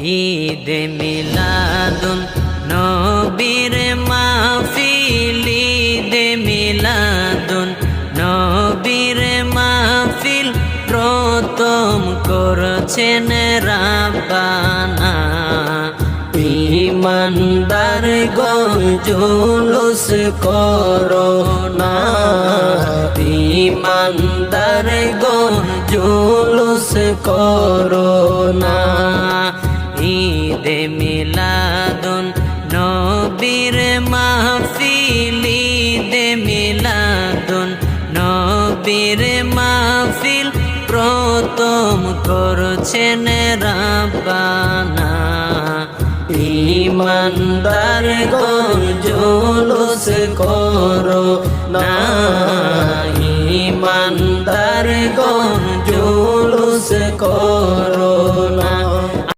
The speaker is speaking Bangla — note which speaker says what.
Speaker 1: ঈদ মিলাদুন নবীর মাহফিল, ঈদ মিলাদুন নবীর মাহফিল প্রথম করছেন রাব্বানা। ঈমানদার গণ জুলুস করো না, ঈমানদার গণ জুলুস করো না। ঈদ মিলাদুন নবীর মাহফিল, ঈদ মিলাদুন নবীর মাহফিল প্রথম করছেন রাব্বানা। ঈমানদার গণ জুলুস করো না, ঈমানদার গণ জুলুস করো